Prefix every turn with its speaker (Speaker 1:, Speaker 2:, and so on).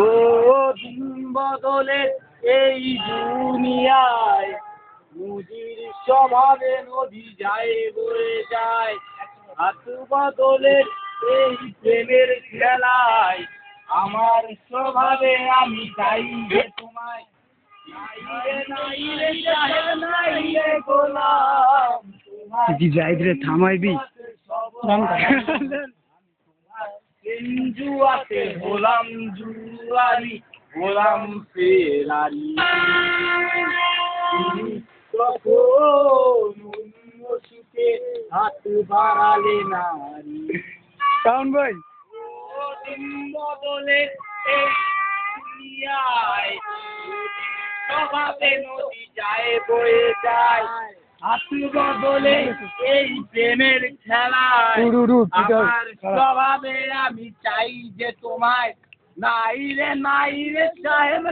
Speaker 1: ও দিন বদলে এই দুনিয়ায় নদীর স্বভাবে নদী যায় বয়ে যায়। হাত বদলে এই প্রেমের খেলায় আমার স্বভাবে আমি চাই যে তোমায়।
Speaker 2: কি যাই রে থামাইবি
Speaker 1: জুয়াতে হলাম জুয়ারি, হলাম ফেরারি। তখন অন্য সুখে হাত বাড়ালে নারী।
Speaker 2: কারণ ভাই
Speaker 1: ও দিন বদলে এই দুনিয়ায় স্বভাবে নদী যায় বয়ে যায়। হাত বদলে এই প্রেমের খেলায় আমার স্বভাবে আমি চাই যে তোমায়। নাই রে সাহেব।